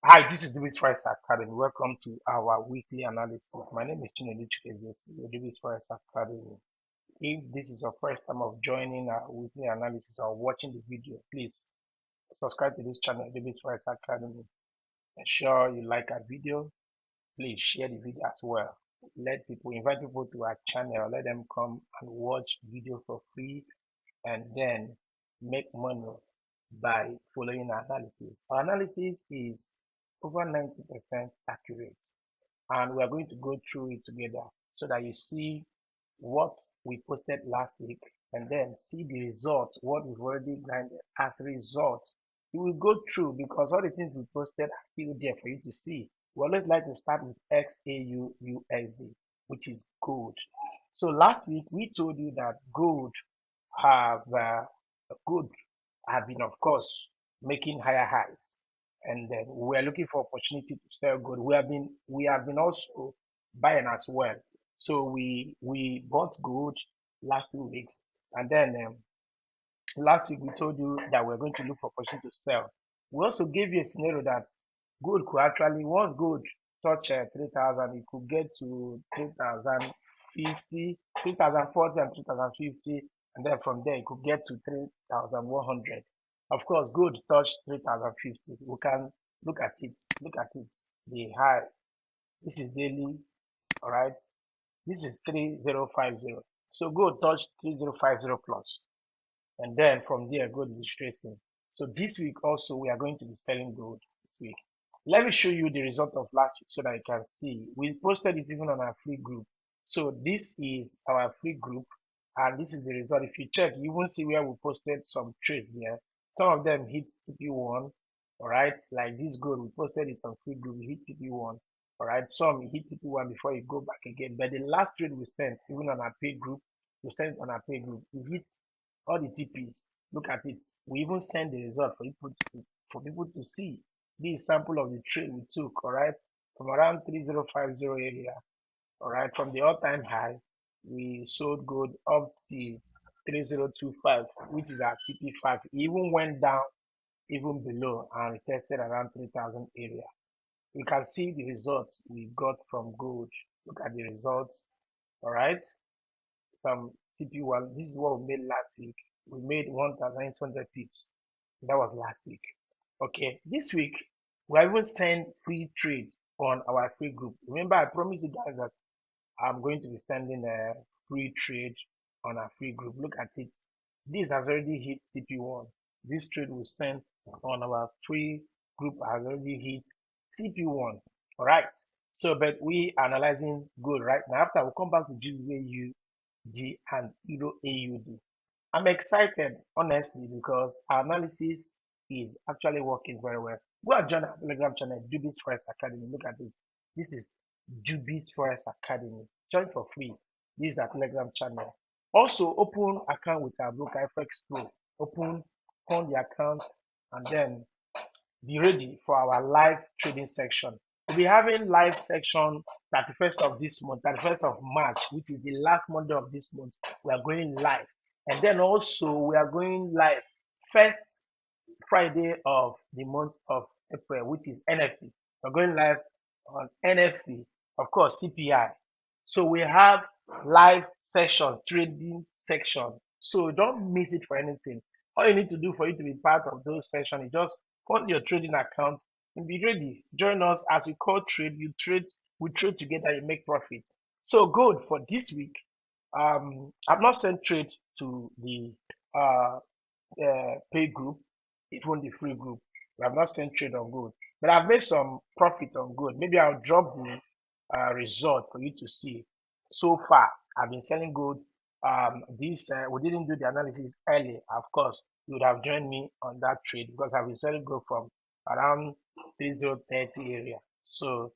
Hi, this is Dubiss Forex Academy. Welcome to our weekly analysis. My name is Chinedu Chukeze, Dubiss Forex Academy. If this is your first time of joining our weekly analysis or watching the video, please subscribe to this channel, Dubiss Forex Academy. Ensure you like our video. Please share the video as well. Invite people to our channel. Let them come and watch video for free and then make money by following our analysis. Our analysis is over 90% accurate, and we are going to go through it together so that you see what we posted last week and then see the result, what we've already grinded as a result. You will go through because all the things we posted are still there for you to see. We always like to start with XAUUSD, which is gold. So last week we told you that have gold have been, of course, making higher highs, and then we are looking for opportunity to sell gold. We have been also buying as well. So we bought gold last 2 weeks, and then last week we told you that we're going to look for opportunity to sell. We also gave you a scenario that gold could actually, once gold touch 3,000, it could get to 3,050, 3,040, and 3,050, and then from there it could get to 3,100. Of course, gold touched 3,050. We can look at it. Look at it. The high. This is daily. All right. This is 3050. So gold touched 3050 plus, and then from there gold is tracing. So this week also we are going to be selling gold this week. Let me show you the result of last week so that you can see. We posted it even on our free group. So this is our free group, and this is the result. If you check, you will see where we posted some trades there. Some of them hit TP1, all right, like this gold, we posted it on free group, we hit TP1, all right. Some hit TP1 before you go back again, but the last trade we sent, even on our paid group, we sent on our paid group, we hit all the TPs. Look at it. We even send the result for people to see. This sample of the trade we took, all right, from around 3050 area, all right, from the all-time high, we sold gold up to 3025, which is our TP5. It even went down even below and tested around 3000 area. You can see the results we got from gold. Look at the results, all right. Some TP1. This is what we made last week. We made 1,800 pips. That was last week. Okay, this week we are even send free trade on our free group. Remember, I promised you guys that I'm going to be sending a free trade on our free group. Look at it. This has already hit TP1. This trade we sent on our free group has already hit TP1. All right. So, but we are analyzing gold right now. After we come back to GBAU, G and Euro AUD. I'm excited, honestly, because our analysis is actually working very well. Go and join our Telegram channel, Dubiss Forex Academy. Look at this. This is Dubiss Forex Academy. Join for free. This is our Telegram channel. Also, open account with our Broker FXPRO. Fund the account, and then be ready for our live trading section. We'll be having live section 31st of this month, 31st of March, which is the last Monday of this month. We are going live. And then also we are going live first Friday of the month of April, which is NFP. We're going live on NFP, of course, CPI. So we have live session, trading section. So don't miss it for anything. All you need to do for you to be part of those sessions is just fund your trading account and be ready. Join us as we call trade. You trade, we trade together, you make profit. So good for this week. I've not sent trade to the pay group, even the free group. We have not sent trade on gold, but I've made some profit on gold. Maybe I'll drop the result for you to see. So far, I've been selling gold. This we didn't do the analysis early. Of course, you would have joined me on that trade because I've been selling gold from around 3030 area. So,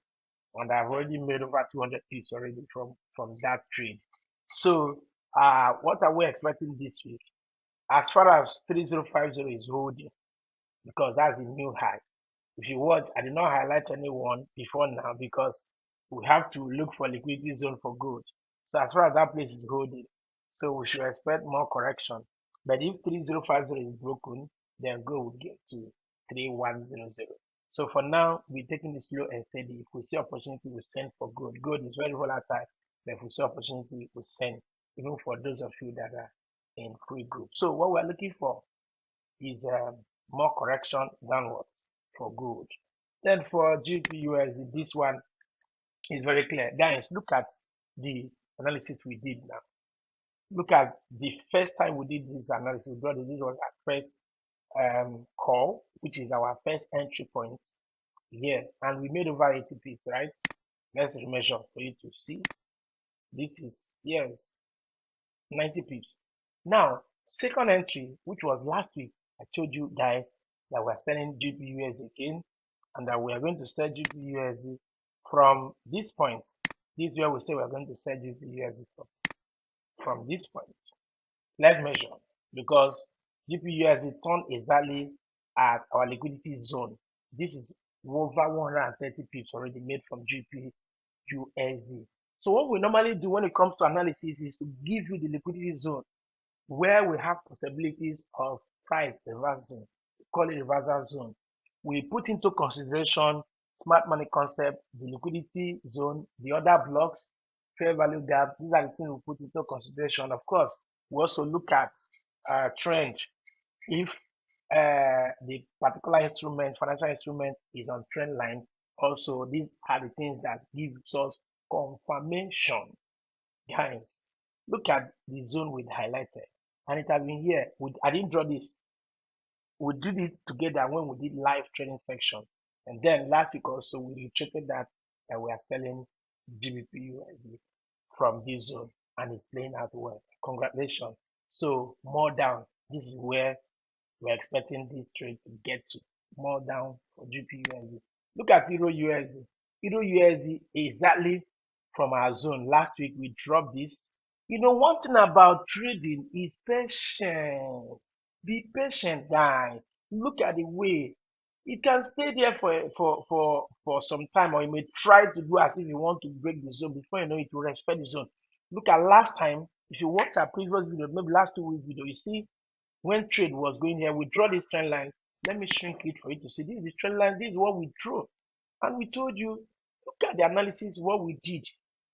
and I've already made over 200 pips already from that trade. So, what are we expecting this week? As far as 3050 is holding, because that's the new high. If you watch, I did not highlight anyone before now because we have to look for liquidity zone for gold. So as far as that place is holding, so we should expect more correction. But if 3050 is broken, then gold will get to 3100. So for now, we're taking it slow and steady. If we see opportunity, we send for gold. Gold is very volatile, but if we see opportunity, we send, even for those of you that are in free group. So what we're looking for is more correction downwards for gold. Then for GPUSD, this one is very clear. Guys, look at the analysis we did now. Look at the first time we did this analysis, brother. This was our first call, which is our first entry point here, and we made over 80 pips, right? Let's measure for you to see. This is, yes, 90 pips. Now, second entry, which was last week, I told you guys that we're selling GPUSD again, and that we are going to sell GPUSD from this point. This is where we say we're going to sell GPUSD from this point. Let's measure, because GPUSD turned exactly at our liquidity zone. This is over 130 pips already made from GPUSD. So what we normally do when it comes to analysis is to give you the liquidity zone where we have possibilities of price reversing. We call it reversal zone. We put into consideration smart money concept, the liquidity zone, the other blocks, fair value gaps. These are the things we put into consideration. Of course, we also look at trend. If the particular instrument, financial instrument, is on trend line, also these are the things that give us confirmation. Guys, look at the zone with highlighted, and it has been here. I didn't draw this. We did it together when we did live trading section, and then last week also we reiterated that we are selling GBP USD from this zone, and it's playing out well. Congratulations. So more down. This is where we're expecting this trade to get to. More down for GPUSD. Look at Euro USD. Euro USD exactly from our zone. Last week we dropped this. You know, one thing about trading is patience. Be patient, guys. Look at the way it can stay there for some time, or you may try to do as if you want to break the zone. Before you know it, will respect the zone. Look at last time. If you watch our previous video, maybe last 2 weeks video, you see when trade was going here, we draw this trend line. Let me shrink it for you to see. This is the trend line. This is what we drew. And we told you, look at the analysis, what we did.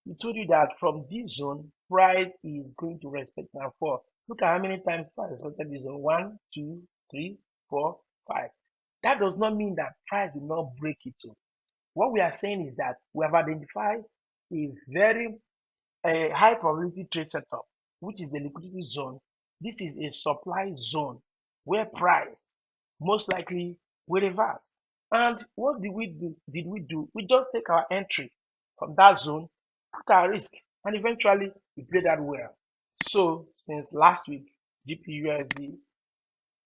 We told you that from this zone, price is going to respect now 4. Look at how many times price respected this zone. 1, 2, 3, 4, 5. That does not mean that price will not break it too. What we are saying is that we have identified a very high probability trade setup, which is a liquidity zone. This is a supply zone where price most likely will reverse. And what did we do? We just take our entry from that zone, put our risk, and eventually we played that well. So since last week, GPUSD,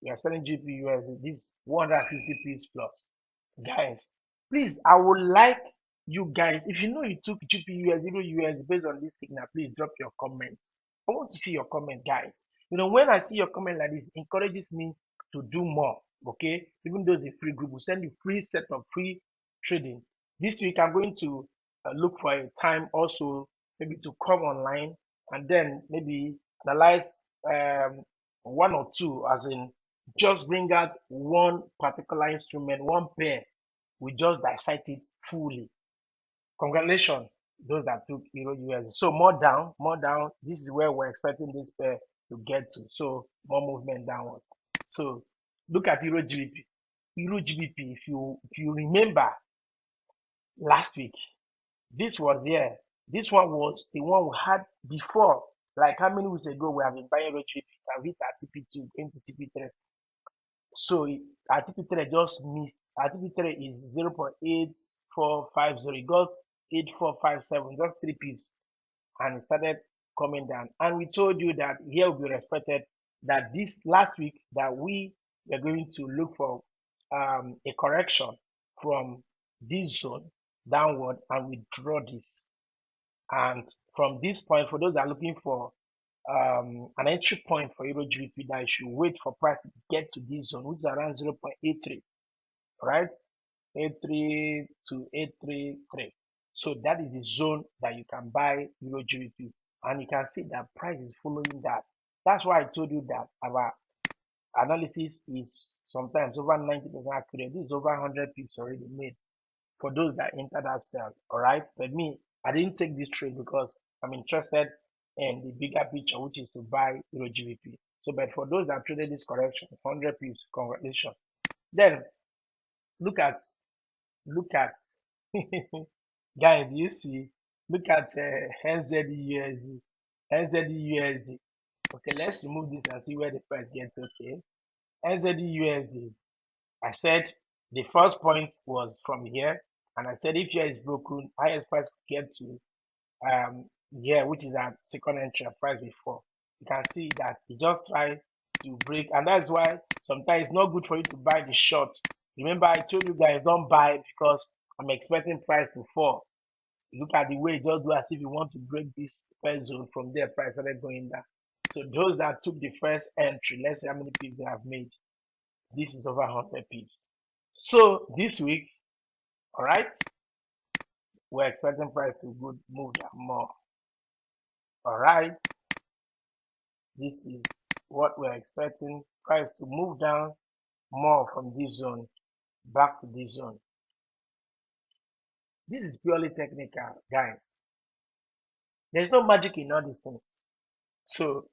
we are selling GPUSD, this 150 pips plus. Guys, please, I would like you guys, if you know you took GPU, 0 US based on this signal, please drop your comments. I want to see your comment, guys. You know, when I see your comment like this, it encourages me to do more. Okay, even though it's a free group, we send you free set of free trading. This week, I'm going to look for a time also, maybe to come online and then maybe analyze one or two, as in just bring out one particular instrument, one pair. We just dissect it fully. Congratulations, those that took Euro USD. So more down, more down. This is where we're expecting this pair to get to. So more movement downwards. So look at Euro GBP. Euro GBP, if you remember last week, this was here. This one was the one we had before. Like how many weeks ago we have been buying Euro GBP and hit at TP2 into TP3. So our TP3 just missed. Our TP3 is 0.8450. It got 8457, just 3 pips, and it started coming down. And we told you that here will be respected. That this last week that we were going to look for a correction from this zone downward, and we draw this. And from this point, for those that are looking for an entry point for Euro GBP, that you should wait for price to get to this zone, which is around 0.83, right? 83 to 833. So that is the zone that you can buy Euro GBP, and you can see that price is following that. That's why I told you that analysis is sometimes over 90% accurate. This is over 100 pips already made for those that enter that sell. All right. But me, I didn't take this trade because I'm interested in the bigger picture, which is to buy Euro GBP. So, but for those that traded this correction, 100 pips, congratulations. Then look at, look at, guys, you see, look at NZUSD, NZUSD. Okay, let's remove this and see where the price gets. Okay, NZUSD. I said the first point was from here, and I said if here is broken, highest price could get to here, which is at second entry price before. You can see that he just tried to break, and that's why sometimes it's not good for you to buy the short. Remember, I told you guys don't buy because I'm expecting price to fall. Look at the way it just do as if you want to break this first zone. From there, price started going down. So those that took the first entry, let's see how many pips they have made. This is over 100 pips. So this week, all right, we're expecting price to move down more. All right, this is what we're expecting, price to move down more from this zone back to this zone. This is purely technical, guys. There's no magic in all these things. So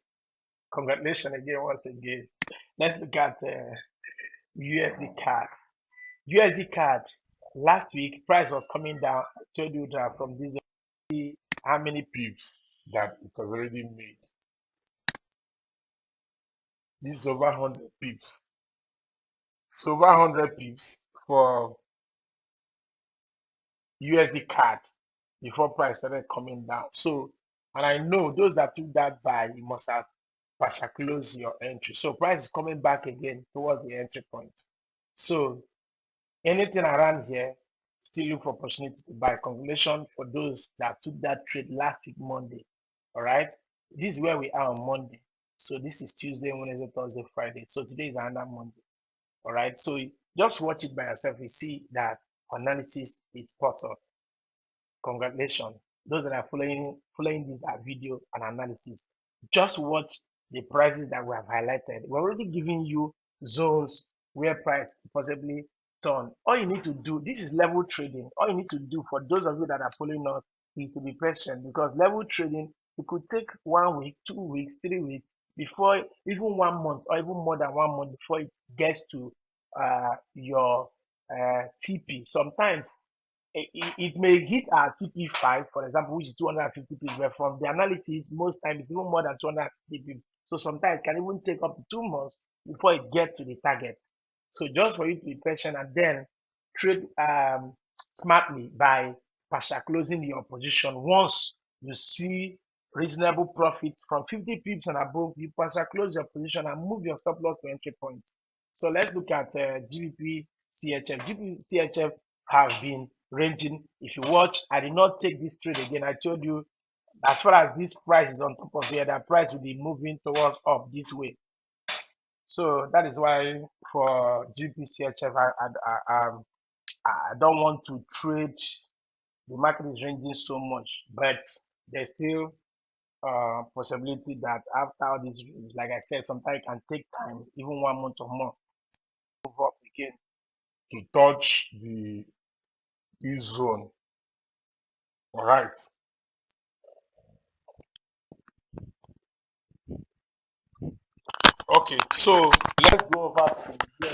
congratulations again, once again. Let's look at USD card. USD card. Last week, price was coming down. I told you that from this, see how many pips that it has already made. This is over 100 pips. So over 100 pips for USD card before price started coming down. So, and I know those that took that buy, you must have partial close your entry. So price is coming back again towards the entry point. So anything around here, still look for opportunity to buy. Congratulations for those that took that trade last week Monday. All right, this is where we are on Monday. So this is Tuesday, Wednesday, Thursday, Friday. So today is another Monday. All right, so just watch it by yourself. You see that analysis is spot on. Congratulations. Those that are following this video and analysis, just watch the prices that we have highlighted. We're already giving you zones where price could possibly turn. All you need to do, this is level trading. All you need to do for those of you that are following us is to be patient, because level trading, it could take 1 week, 2 weeks, 3 weeks, before even 1 month or even more than 1 month before it gets to your TP. Sometimes it may hit our TP5, for example, which is 250 pips, but from the analysis, most times it's even more than 250 pips. So sometimes it can even take up to 2 months before it gets to the target. So just for you to be patient and then trade smartly by partial closing your position. Once you see reasonable profits from 50 pips and above, you partial close your position and move your stop loss to entry point. So let's look at GBP CHF. GBP CHF have been ranging. If you watch, I did not take this trade again. I told you, as far as this price is on top of here, that price will be moving towards up this way. So that is why for GPCHF, I don't want to trade. The market is ranging so much, but there's still possibility that after all this, like I said, sometimes it can take time, even 1 month or more, move up again to touch the this zone. All right. Okay, so let's go over to